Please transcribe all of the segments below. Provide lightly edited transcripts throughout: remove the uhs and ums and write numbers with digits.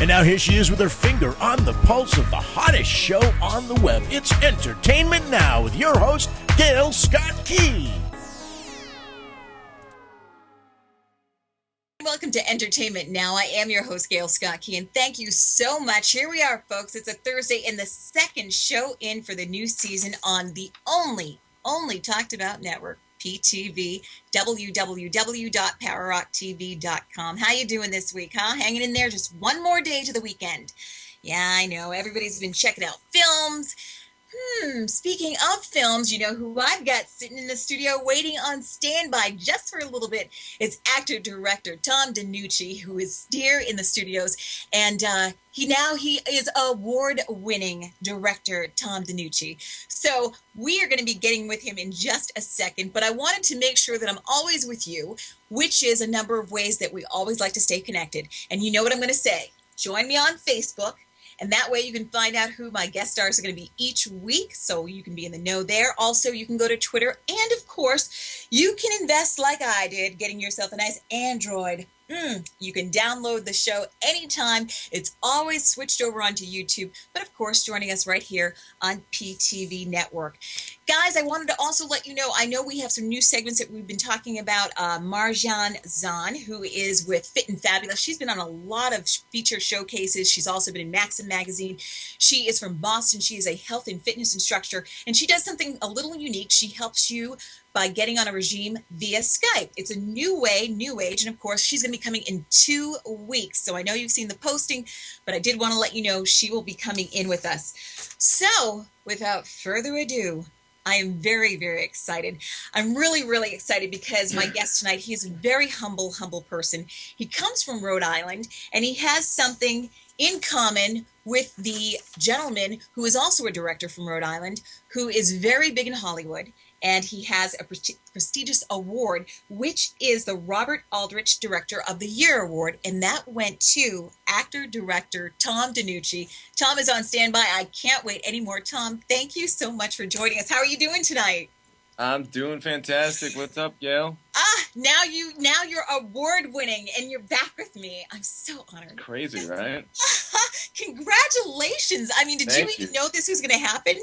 And now here she is with her finger on the pulse of the hottest show on the web. It's Entertainment Now with your host, Gail Scott Key. Welcome to Entertainment Now. I am your host, Gail Scott Key, and thank you so much. Here we are, folks. It's a Thursday and the second show in for the new season on the only talked about network, PTV, www.powerrocktv.com. How you doing this week, huh? Hanging in there? Just one more day to the weekend. Yeah, I know. Everybody's been checking out films. Speaking of films, you know who I've got sitting in the studio waiting on standby just for a little bit is actor-director Tom DeNucci, who is here in the studios. And he is award-winning director Tom DeNucci. So we are going to be getting with him in just a second. But I wanted to make sure that I'm always with you, which is a number of ways that we always like to stay connected. And you know what I'm going to say. Join me on Facebook. And that way you can find out who my guest stars are going to be each week, so you can be in the know there. Also, you can go to Twitter, and of course, you can invest like I did, getting yourself a nice Android. You can download the show anytime. It's always switched over onto YouTube, but of course, joining us right here on PTV Network. Guys, I wanted to also let you know, I know we have some new segments that we've been talking about. Marjan Zahn, who is with Fit and Fabulous. She's been on a lot of feature showcases. She's also been in Maxim magazine. She is from Boston. She is a health and fitness instructor, and she does something a little unique. She helps you by getting on a regime via Skype. It's a new way, new age, and of course, she's going to be coming in 2 weeks. So I know you've seen the posting, but I did want to let you know she will be coming in with us. So, without further ado, I am very, very excited. I'm really, really excited because my guest tonight, he is a very humble person. He comes from Rhode Island, and he has something in common with the gentleman who is also a director from Rhode Island, who is very big in Hollywood. And he has a prestigious award, which is the Robert Aldrich Director of the Year Award. And that went to actor-director Tom DeNucci. Tom is on standby. I can't wait anymore. Tom, thank you so much for joining us. How are you doing tonight? I'm doing fantastic. What's up, Gail? Now you're award-winning, and you're back with me. I'm so honored. Crazy, right? Congratulations. I mean, did you even know this was going to happen?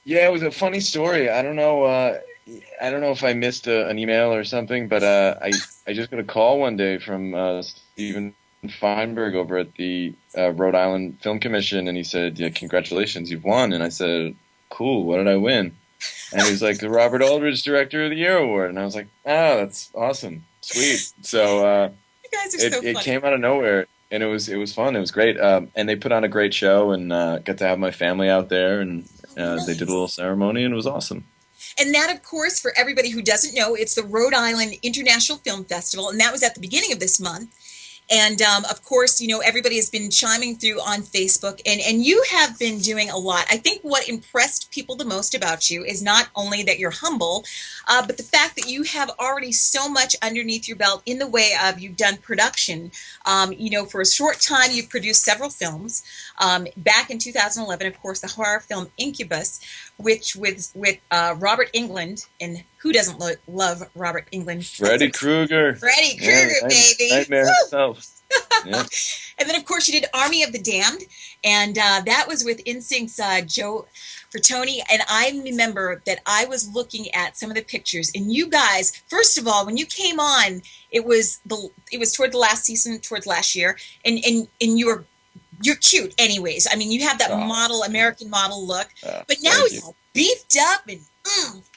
Yeah, it was a funny story. I don't know if I missed an email or something, but I just got a call one day from Steven Feinberg over at the Rhode Island Film Commission, and he said, "Yeah, congratulations, you've won." And I said, "Cool, what did I win?" And he was like, "The Robert Aldrich Director of the Year Award." And I was like, "Oh, that's awesome, sweet." So you guys are so funny. It came out of nowhere, and it was fun. It was great, and they put on a great show, and got to have my family out there, and nice. They did a little ceremony, and it was awesome. And that, of course, for everybody who doesn't know, it's the Rhode Island International Film Festival, and that was at the beginning of this month. And, of course, you know, everybody has been chiming through on Facebook, and you have been doing a lot. I think what impressed people the most about you is not only that you're humble, but the fact that you have already so much underneath your belt in the way of you've done production. You know, for a short time, you've produced several films. Back in 2011, of course, the horror film Incubus, which with Robert Englund, and who doesn't love Robert Englund? Freddy Krueger. Freddy Krueger, baby. Nightmare himself. Yeah. And then, of course, you did Army of the Damned, and that was with InSync's Joe Bertoni. And I remember that I was looking at some of the pictures, and you guys, first of all, when you came on, it was toward the last season, towards last year, and you're cute, anyways. I mean, you have that American model look, but now he's all beefed up and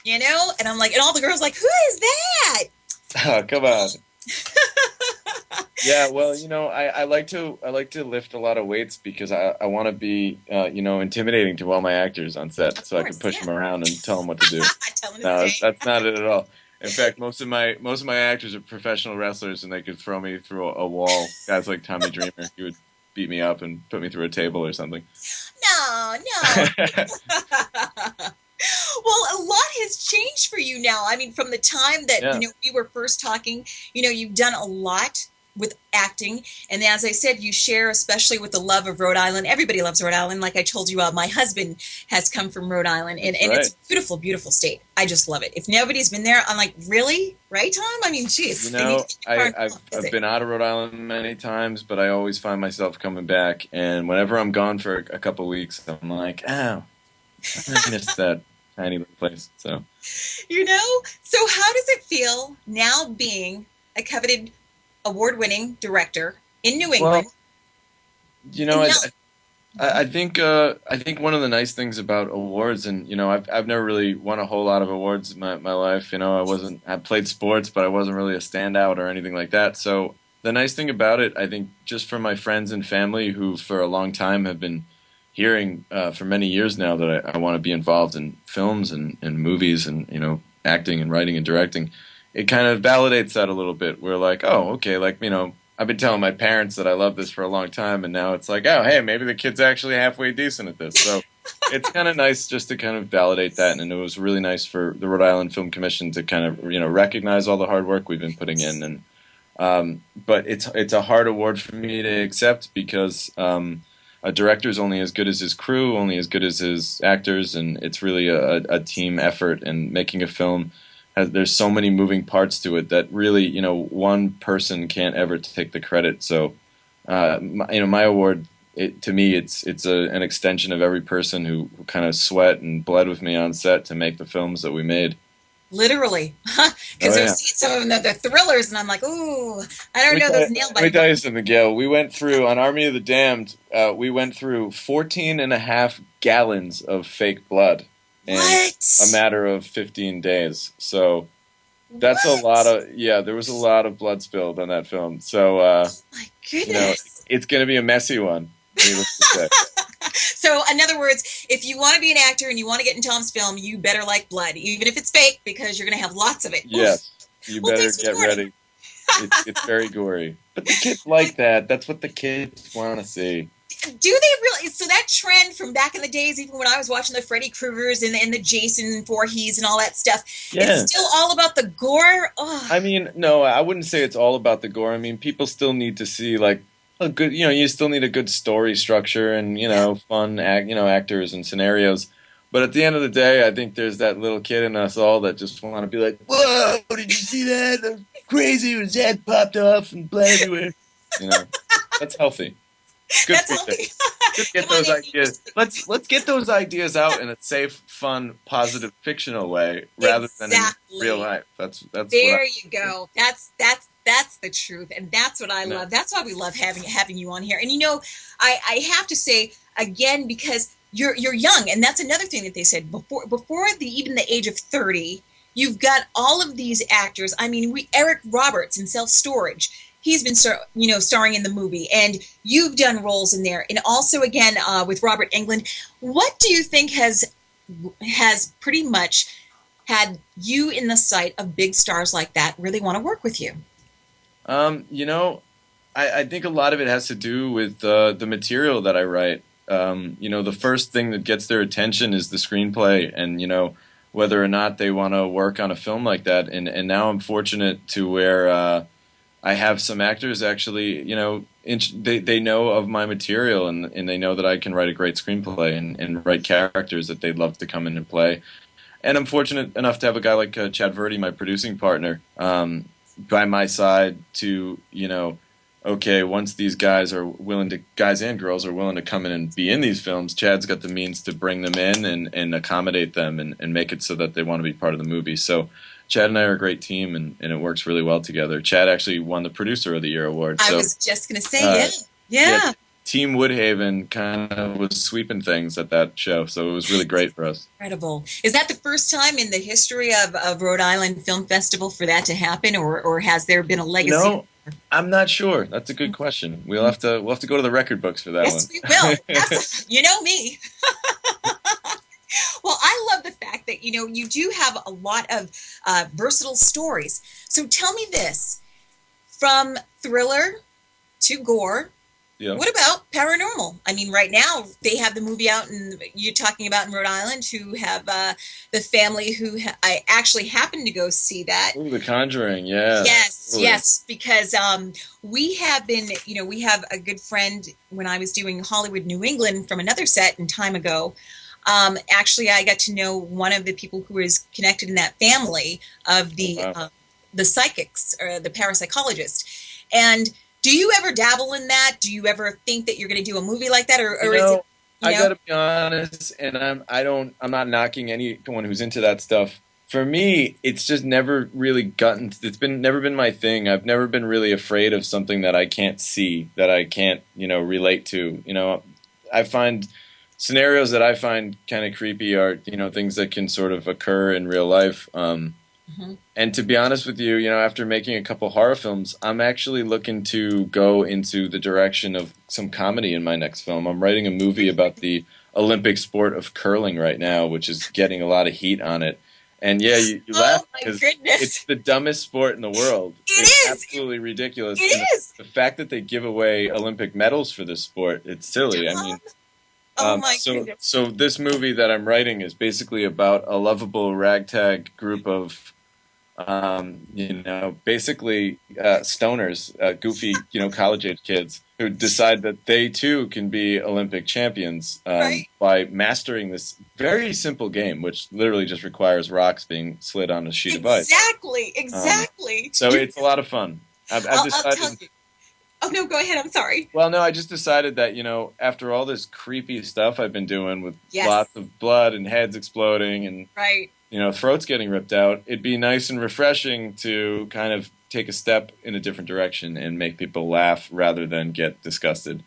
you know. And I'm like, and all the girls like, who is that? Oh, come on. Yeah, well, you know, I like to lift a lot of weights because I want to be you know, intimidating to all my actors on set, so I can push them around and tell them what to do. No, that's not it at all. In fact, most of my actors are professional wrestlers, and they could throw me through a wall. Guys like Tommy Dreamer, he would beat me up and put me through a table or something. No. Well, a lot has changed for you now. I mean, from the time that you know we were first talking, you know, you've done a lot. with acting. And as I said, you share especially with the love of Rhode Island. Everybody loves Rhode Island. Like I told you, my husband has come from Rhode Island, and it's a beautiful, beautiful state. I just love it. If nobody's been there, I'm like, really? Right, Tom? I mean, geez. I've been out of Rhode Island many times, but I always find myself coming back. And whenever I'm gone for a couple of weeks, I'm like, oh, I miss that tiny little place. So, so how does it feel now being a coveted award-winning director in New England? Well, I think one of the nice things about awards, and I've never really won a whole lot of awards in my life. I played sports, but I wasn't really a standout or anything like that. So the nice thing about it, I think, just from my friends and family who for a long time have been hearing for many years now that I want to be involved in films and movies and acting and writing and directing. It kind of validates that a little bit. We're like, oh, okay, I've been telling my parents that I love this for a long time, and now it's like, oh, hey, maybe the kid's actually halfway decent at this. So it's kind of nice just to kind of validate that, and it was really nice for the Rhode Island Film Commission to kind of recognize all the hard work we've been putting in. And but it's a hard award for me to accept because a director's only as good as his crew, only as good as his actors, and it's really a team effort. And making a film, there's so many moving parts to it that really, one person can't ever take the credit. So, my award, to me, it's an extension of every person who kind of sweat and bled with me on set to make the films that we made. Literally, because I've seen some of them, they're thrillers, and I'm like, ooh, I don't know those nail bites. Let me tell you something, Gail. We went through, on Army of the Damned, we went through 14.5 gallons of fake blood. In a matter of 15 days. So that's a lot of, there was a lot of blood spilled on that film. So, my goodness. It's going to be a messy one, needless to say. So, in other words, if you want to be an actor and you want to get in Tom's film, you better like blood, even if it's fake, because you're going to have lots of it. Yes, you better get ready. It's very gory. But the kids like that. That's what the kids want to see. Do they really? So that trend from back in the days, even when I was watching the Freddy Kruegers and the Jason Voorhees and all that stuff, it's still all about the gore? Ugh. I mean, no, I wouldn't say it's all about the gore. I mean, people still need to see, like, a good, you still need a good story structure and, fun, actors and scenarios. But at the end of the day, I think there's that little kid in us all that just want to be like, whoa, did you see that? That was crazy. His head popped off and bled everywhere. That's healthy. Good. Just get those ideas. Let's get those ideas out in a safe, fun, positive, fictional way rather than in real life. That's there you go. That's the truth, and that's what I love. That's why we love having you on here. And I have to say again, because you're young, and that's another thing that they said before even the age of 30. You've got all of these actors. I mean, Eric Roberts in Self Storage. He's been, starring in the movie, and you've done roles in there. And also, again, with Robert Englund. What do you think has pretty much had you in the sight of big stars like that really want to work with you? I think a lot of it has to do with the material that I write. The first thing that gets their attention is the screenplay, and whether or not they want to work on a film like that. And now I'm fortunate to where I have some actors actually, they know of my material and they know that I can write a great screenplay and write characters that they'd love to come in and play. And I'm fortunate enough to have a guy like Chad Verdi, my producing partner, by my side to, okay, once these guys and girls are willing to come in and be in these films, Chad's got the means to bring them in and accommodate them and make it so that they want to be part of the movie. So Chad and I are a great team, and it works really well together. Chad actually won the Producer of the Year award. I was just going to say, yeah. Team Woodhaven kind of was sweeping things at that show, so it was really great for us. Incredible. Is that the first time in the history of Rhode Island Film Festival for that to happen, or has there been a legacy? I'm not sure. That's a good question. We'll have to go to the record books for that one. Yes, we will. You know me. Well, I love the fact that, you do have a lot of versatile stories. So tell me this, from thriller to gore Yeah. What about paranormal? I mean, right now they have the movie out, and you're talking about in Rhode Island, who have the family who I actually happened to go see that. Ooh, The Conjuring, yeah. Yes, Totally. yes, because we have been, we have a good friend when I was doing Hollywood New England from another set and time ago. Actually, I got to know one of the people who is connected in that family of the psychics or the parapsychologist. And do you ever dabble in that? Do you ever think that you're going to do a movie like that, or is it? I gotta be honest, and I'm not knocking anyone who's into that stuff. For me, it's just never really never been my thing. I've never been really afraid of something that I can't see, that I can't, relate to. I find scenarios that I find kind of creepy are, things that can sort of occur in real life. And to be honest with you, after making a couple horror films, I'm actually looking to go into the direction of some comedy in my next film. I'm writing a movie about the Olympic sport of curling right now, which is getting a lot of heat on it. And yeah, you laugh because it's the dumbest sport in the world. It's absolutely ridiculous. It is. The fact that they give away Olympic medals for this sport, it's silly. I mean, goodness. So this movie that I'm writing is basically about a lovable ragtag group of, basically stoners, goofy, college-age kids who decide that they too can be Olympic champions by mastering this very simple game, which literally just requires rocks being slid on a sheet of ice. Exactly. So it's a lot of fun. I've decided. I'll tell you. Oh no, go ahead. I'm sorry. Well, no, I just decided that after all this creepy stuff I've been doing with lots of blood and heads exploding and throats getting ripped out, it'd be nice and refreshing to kind of take a step in a different direction and make people laugh rather than get disgusted.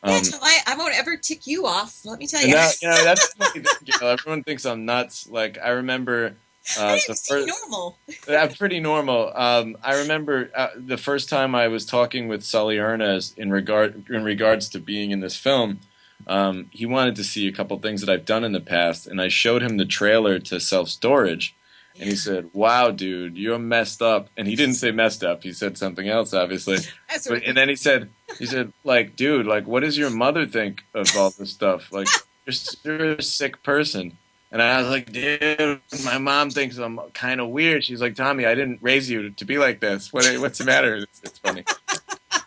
I won't ever tick you off. Let me tell you. Now, that's funny. Everyone thinks I'm nuts. Like I remember. Normal. I'm pretty normal. I remember the first time I was talking with Sully Ernest in regards to being in this film. He wanted to see a couple things that I've done in the past, and I showed him the trailer to Self Storage, and he said, "Wow, dude, you're messed up." And he didn't say messed up; he said something else, obviously. And then he said, like, dude, like, what does your mother think of all this stuff? Like, you're a sick person. And I was like, dude, my mom thinks I'm kind of weird. She's like, Tommy, I didn't raise you to be like this. What's the matter? It's funny.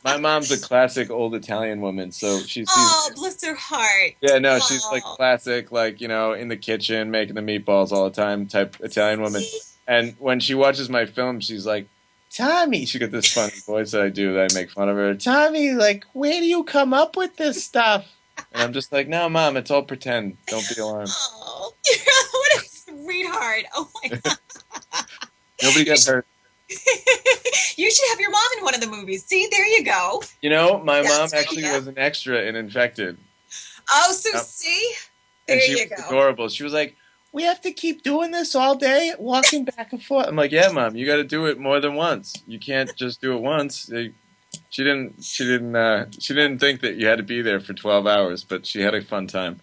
My mom's a classic old Italian woman, so she sees. Oh, bless her heart. Yeah, no, she's like classic, like, in the kitchen making the meatballs all the time type Italian woman. And when she watches my film, she's like, Tommy, she got this funny voice that I do that I make fun of her. Tommy, like, where do you come up with this stuff? And I'm just like, no, Mom, it's all pretend. Don't be alarmed. Oh, what a sweetheart. Oh, my God. Nobody got hurt. You should have your mom in one of the movies. See, there you go. My mom actually was an extra in Infected. Oh, so see? There you go. And she was adorable. She was like, we have to keep doing this all day, walking back and forth. I'm like, yeah, Mom, you got to do it more than once. You can't just do it once. She didn't think that you had to be there for 12 hours, but she had a fun time.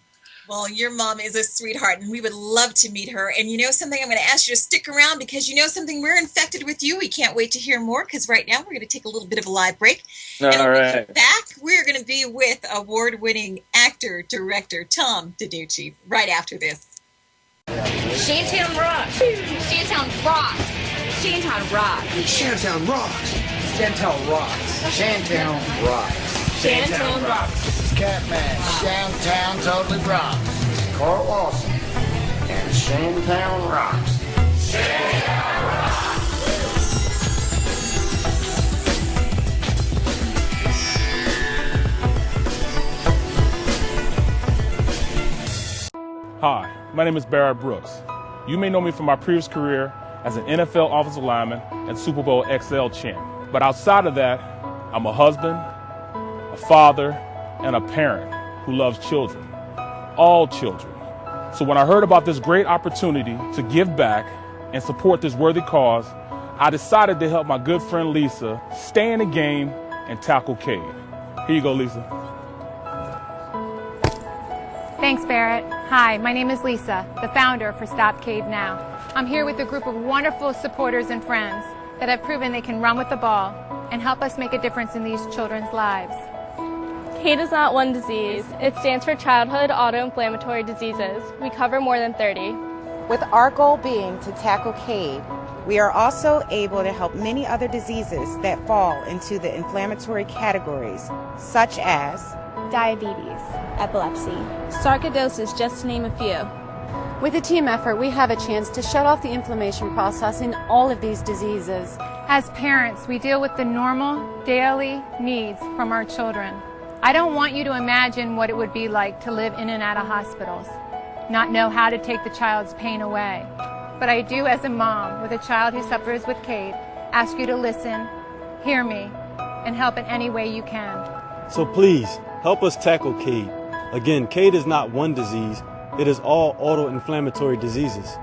Well, your mom is a sweetheart, and we would love to meet her. And something, I'm going to ask you to stick around because something, we're infected with you. We can't wait to hear more because right now we're going to take a little bit of a live break. All right. When we get back, we're going to be with award-winning actor, director Tom DeNucci right after this. Shantown rocks. Shantown rocks. Shantown rocks. Shantown rocks. Shantown rocks. Shantown rocks. Shantown rocks. This is Catman. Shantown totally rocks. Carl Lawson. And Shantown rocks. Shantown rocks. Hi, my name is Barrett Brooks. You may know me from my previous career as an NFL offensive lineman and Super Bowl XL champ. But outside of that, I'm a husband, a father, and a parent who loves children, all children. So when I heard about this great opportunity to give back and support this worthy cause, I decided to help my good friend Lisa stay in the game and tackle Cade. Here you go, Lisa. Thanks, Barrett. Hi, my name is Lisa, the founder for Stop Cade Now. I'm here with a group of wonderful supporters and friends that have proven they can run with the ball and help us make a difference in these children's lives. CADE is not one disease. It stands for Childhood Autoinflammatory Diseases. We cover more than 30. With our goal being to tackle CADE, we are also able to help many other diseases that fall into the inflammatory categories, such as Diabetes, epilepsy, sarcoidosis, just to name a few. With a team effort, we have a chance to shut off the inflammation process in all of these diseases. As parents, we deal with the normal, daily needs from our children. I don't want you to imagine what it would be like to live in and out of hospitals, not know how to take the child's pain away. But I do, as a mom with a child who suffers with CADE, ask you to listen, hear me, and help in any way you can. So please, help us tackle CADE. Again, CADE is not one disease. It is all autoinflammatory diseases.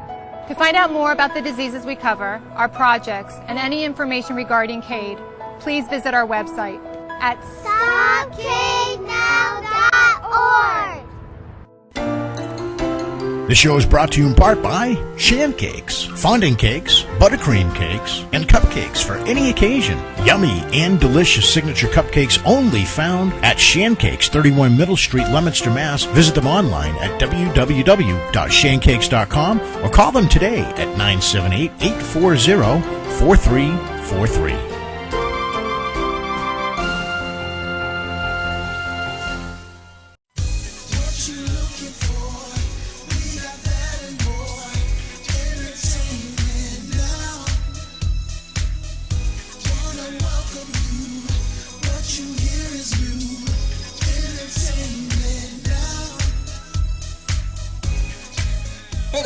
To find out more about the diseases we cover, our projects, and any information regarding CADE, please visit our website at StopCADENOW.org. The show is brought to you in part by Shan Cakes, fondant cakes, buttercream cakes, and cupcakes for any occasion. Yummy and delicious signature cupcakes only found at Shan Cakes, 31 Middle Street, Leominster, Mass. Visit them online at www.shancakes.com or call them today at 978-840-4343.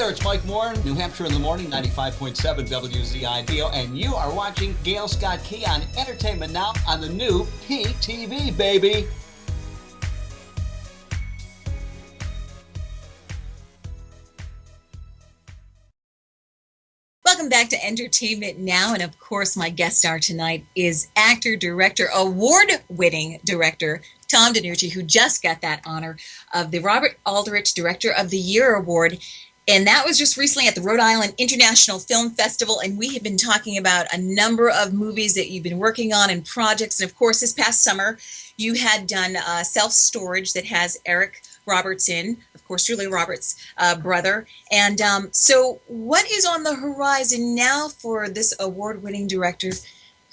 It's Mike Moore, New Hampshire in the Morning, 95.7 WZID, and you are watching Gail Scott Key on Entertainment Now on the new PTV, baby. Welcome back to Entertainment Now, and of course my guest star tonight is actor, director, award-winning director Tom DeNucci, who just got that honor of the Robert Aldrich Director of the Year Award. And that was just recently at the Rhode Island International Film Festival, and we have been talking about a number of movies that you've been working on and projects. And of course, this past summer, you had done Self-Storage that has Eric Roberts in, of course, Julia Roberts' brother. And so what is on the horizon now for this award-winning director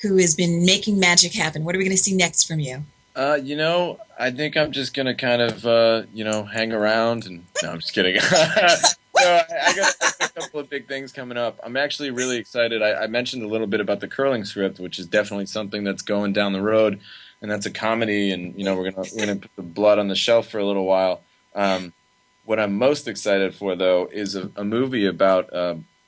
who has been making magic happen? What are we going to see next from you? I think I'm just going to kind of, hang around and, no, I'm just kidding. So I got a couple of big things coming up. I'm actually really excited. I mentioned a little bit about the curling script, which is definitely something that's going down the road, and that's a comedy, and, we're gonna put the blood on the shelf for a little while. What I'm most excited for, though, is a movie about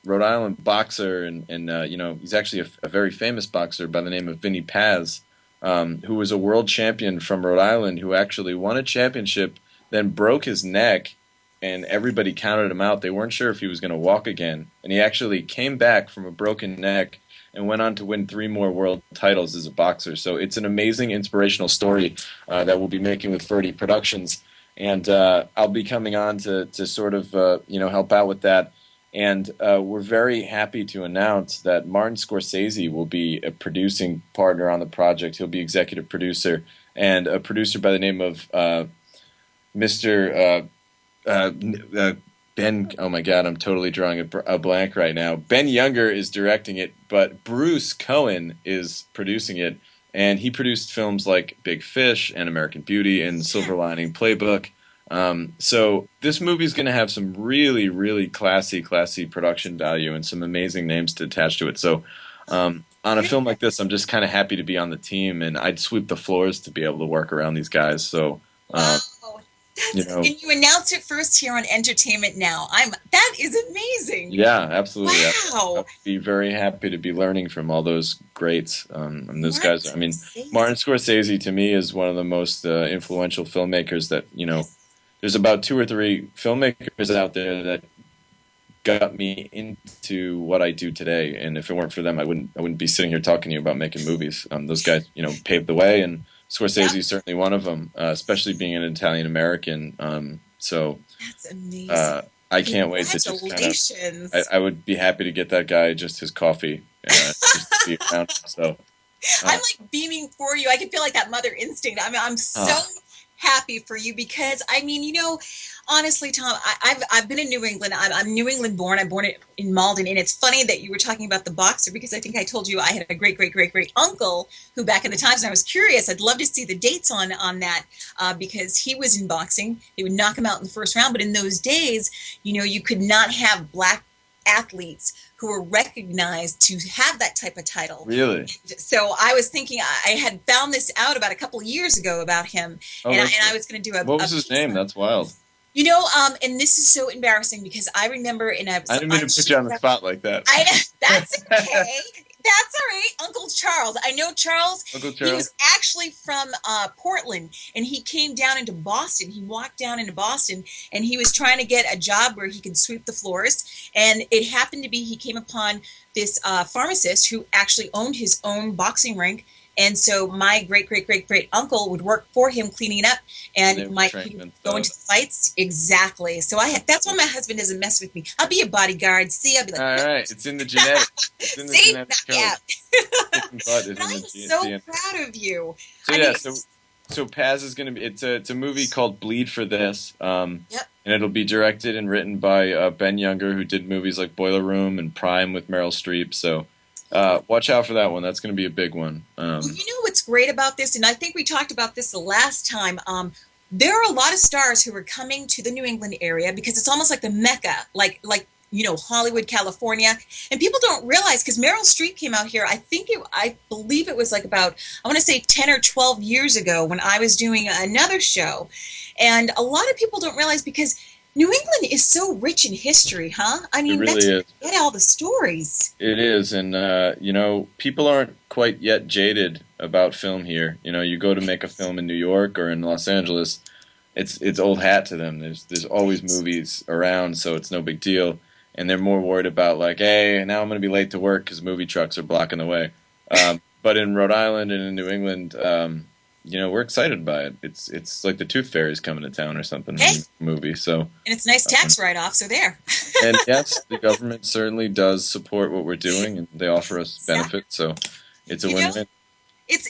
Rhode Island boxer, and he's actually a very famous boxer by the name of Vinny Paz, who was a world champion from Rhode Island, who actually won a championship, then broke his neck, and everybody counted him out. They weren't sure if he was going to walk again, and he actually came back from a broken neck and went on to win 3 more world titles as a boxer. So it's an amazing, inspirational story that we'll be making with Ferdy Productions, and I'll be coming on to sort of help out with that. And we're very happy to announce that Martin Scorsese will be a producing partner on the project. He'll be executive producer, and a producer by the name of Mr. Ben. Oh my God, I'm totally drawing a blank right now. Ben Younger is directing it, but Bruce Cohen is producing it, and he produced films like Big Fish and American Beauty and Silver Lining Playbook. So this movie is going to have some really, really classy production value and some amazing names to attach to it. So on a film like this, I'm just kind of happy to be on the team, and I'd sweep the floors to be able to work around these guys. So and you announced it first here on Entertainment Now. That is amazing. Yeah, absolutely. Wow. I'd be very happy to be learning from all those greats and those guys. I mean, Martin Scorsese to me is one of the most influential filmmakers that, there's about 2 or 3 filmmakers out there that got me into what I do today. And if it weren't for them, I wouldn't be sitting here talking to you about making movies. Those guys, paved the way, and Scorsese is certainly one of them, especially being an Italian American. So that's amazing. I can't wait to just kind of. I would be happy to get that guy just his coffee, just to be around. So I'm like beaming for you. I can feel like that mother instinct. I'm so happy for you because I mean, honestly, Tom, I've been in New England. I'm New England born. I'm born in Malden, and it's funny that you were talking about the boxer because I think I told you I had a great uncle who, back in the times when I was curious, I'd love to see the dates on that because he was in boxing. They would knock him out in the first round, but in those days, you could not have black athletes who were recognized to have that type of title. Really? So I was thinking, I had found this out about a couple of years ago about him, and I was going to do a. What was his name? That's wild. And this is so embarrassing because I remember I didn't mean to put you on the spot like that. That's okay. That's all right. Uncle Charles. I know Charles. Uncle Charles. He was actually from Portland, and he came down into Boston. He walked down into Boston, and he was trying to get a job where he could sweep the floors. And it happened to be he came upon this pharmacist who actually owned his own boxing rink. And so my great uncle would work for him cleaning it up, and he would go into the fights. Exactly. So that's why my husband doesn't mess with me. I'll be a bodyguard. See, I'll be like, all right, it's in the genetics. It's in the genetics code. Yeah. But I'm so proud of you. So Paz is going to be. It's a movie called Bleed for This. And it'll be directed and written by Ben Younger, who did movies like Boiler Room and Prime with Meryl Streep. So. Watch out for that one. That's going to be a big one. Well, what's great about this, and I think we talked about this the last time, there are a lot of stars who are coming to the New England area because it's almost like the Mecca, like Hollywood, California. And people don't realize, because Meryl Streep came out here, I believe it was like about, I want to say 10 or 12 years ago when I was doing another show. And a lot of people don't realize because New England is so rich in history, huh? I mean, it really is. Get all the stories. It is, and people aren't quite yet jaded about film here. You go to make a film in New York or in Los Angeles, it's old hat to them. There's always movies around, so it's no big deal. And they're more worried about like, hey, now I'm going to be late to work because movie trucks are blocking the way. But in Rhode Island and in New England, we're excited by it. It's like the Tooth Fairy's coming to town or something. Hey. Movie. So and it's a nice tax write-off. So there. And yes, the government certainly does support what we're doing, and they offer us benefits. So it's a win-win. It's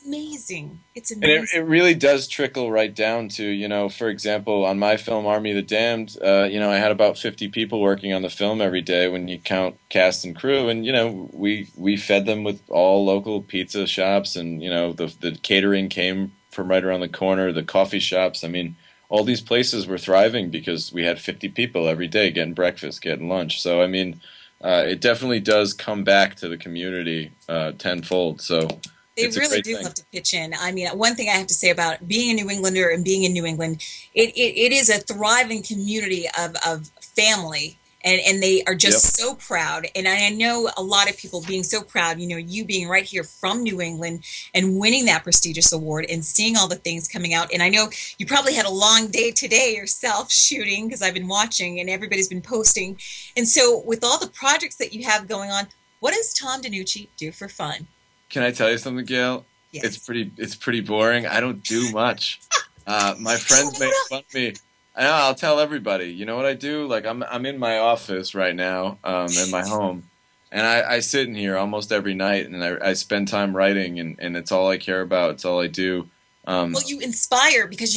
amazing. It's amazing. And it really does trickle right down to, for example, on my film Army of the Damned, I had about 50 people working on the film every day when you count cast and crew, and we fed them with all local pizza shops, and the catering came from right around the corner, the coffee shops. I mean, all these places were thriving because we had 50 people every day getting breakfast, getting lunch. So I mean, it definitely does come back to the community tenfold. So. They really do love to pitch in. I mean, one thing I have to say about being a New Englander and being in New England, it is a thriving community of family, and they are just so proud. And I know a lot of people being so proud, you being right here from New England and winning that prestigious award and seeing all the things coming out. And I know you probably had a long day today yourself shooting, because I've been watching and everybody's been posting. And so with all the projects that you have going on, what does Tom DeNucci do for fun? Can I tell you something, Gail? Yes. It's pretty boring. I don't do much. My friends make fun of me. I'll tell everybody. You know what I do? Like I'm in my office right now, in my home, and I sit in here almost every night, and I spend time writing, and it's all I care about. It's all I do. Well, you inspire because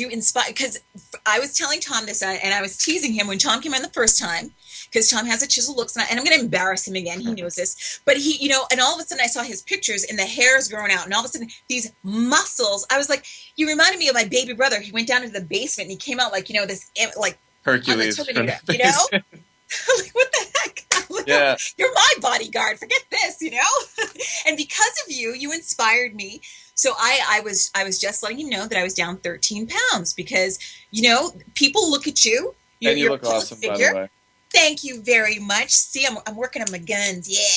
I was telling Tom this, and I was teasing him when Tom came in the first time, because Tom has a chiseled look, and I'm going to embarrass him again. He knows this, but he, and all of a sudden I saw his pictures, and the hair's growing out, and all of a sudden these muscles. I was like, you reminded me of my baby brother. He went down into the basement, and he came out like this, like Hercules, like, what the heck? Yeah. You're my bodyguard. Forget this, And because of you, you inspired me. So I was just letting you know that I was down 13 pounds because, people look at you. And you look awesome, by the way. Thank you very much. See, I'm working on my guns. Yeah.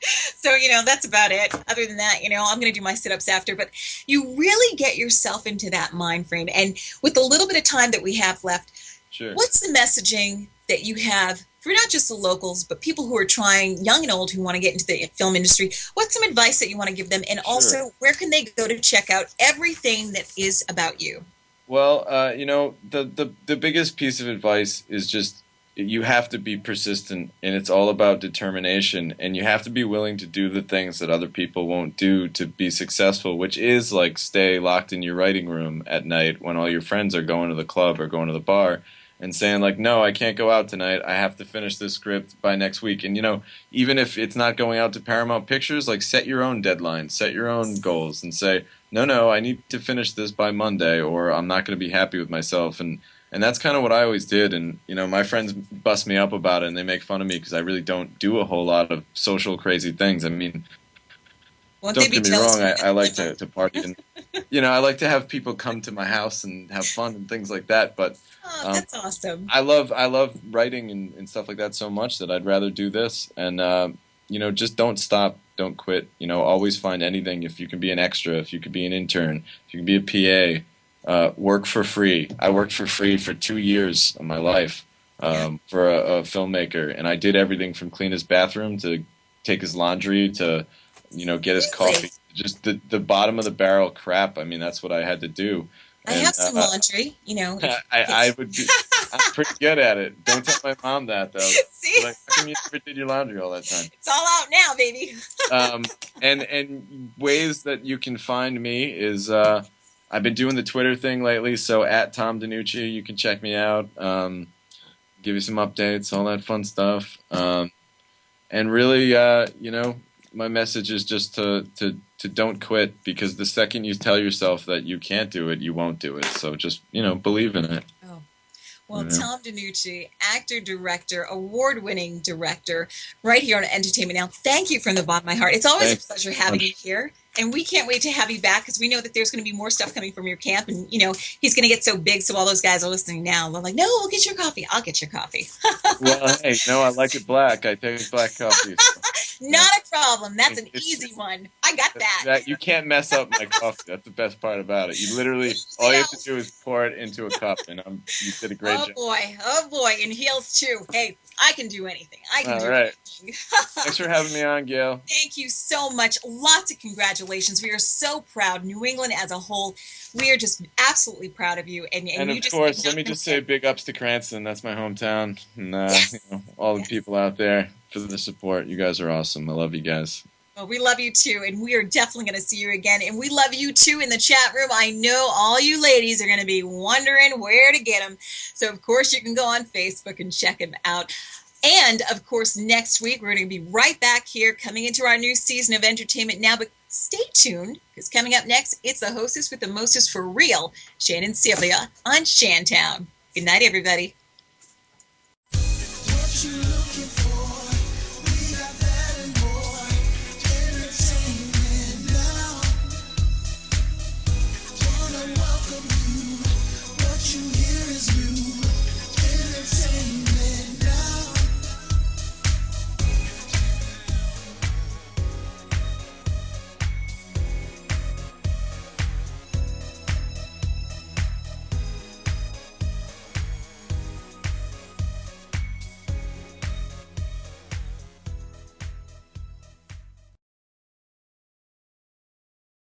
So, that's about it. Other than that, I'm going to do my sit-ups after. But you really get yourself into that mind frame. And with the little bit of time that we have left, sure. What's the messaging that you have for not just the locals, but people who are trying, young and old, who want to get into the film industry? What's some advice that you want to give them? And also, where can they go to check out everything that is about you? Well, the biggest piece of advice is just you have to be persistent, and it's all about determination, and you have to be willing to do the things that other people won't do to be successful, which is like stay locked in your writing room at night when all your friends are going to the club or going to the bar and saying like, no, I can't go out tonight. I have to finish this script by next week. And, you know, even if it's not going out to Paramount Pictures, like set your own deadlines, set your own goals and say, no, I need to finish this by Monday or I'm not going to be happy with myself. And that's kind of what I always did. And, you know, my friends bust me up about it and they make fun of me because I really don't do a whole lot of social crazy things. I mean, don't get me wrong, I like to party. And, you know, I like to have people come to my house and have fun and things like that. But that's awesome. I love writing and stuff like that so much that I'd rather do this. And, you know, just don't stop. Don't quit. You know, always find anything. If you can be an extra, if you could be an intern, if you can be a PA. Work for free. I worked for free for 2 years of my life for a filmmaker, and I did everything from clean his bathroom to take his laundry to, you know, get his coffee. Just the bottom of the barrel crap. I mean, that's what I had to do. I have some laundry, you know. I would be. I'm pretty good at it. Don't tell my mom that though. See? Like, how come you never did your laundry all that time? It's all out now, baby. And ways that you can find me is. I've been doing the Twitter thing lately, so at Tom DeNucci, you can check me out, give you some updates, all that fun stuff. And really, you know, my message is just to don't quit, because the second you tell yourself that you can't do it, you won't do it. So just, you know, believe in it. Oh. Well, Tom DeNucci, actor, director, award-winning director, right here on Entertainment Now. Thank you from the bottom of my heart. It's always a pleasure having you here. And we can't wait to have you back because we know that there's going to be more stuff coming from your camp. And, you know, he's going to get so big. So all those guys are listening now. They're like, no, we'll get your coffee. I'll get your coffee. Well, hey, no, I like it black. I take black coffee. So. Not a problem. That's an easy one. I got that. You can't mess up my coffee. That's the best part about it. You literally, all you have to do is pour it into a cup. And you did a great job. Oh, boy. And heels, too. Hey, I can do anything. I can do anything. Thanks for having me on, Gail. Thank you so much. Lots of congratulations. We are so proud. New England as a whole, we are just absolutely proud of you. And you of course, let me just say big ups to Cranston. That's my hometown. And you know, all the people out there for the support. You guys are awesome. I love you guys. Well, we love you too, and we are definitely going to see you again. And we love you too in the chat room. I know all you ladies are going to be wondering where to get them. So, of course, you can go on Facebook and check them out. And, of course, next week, we're going to be right back here coming into our new season of Entertainment Now. But stay tuned, because coming up next, it's the hostess with the mostest for real, Shannon Celia on Shantown. Good night, everybody.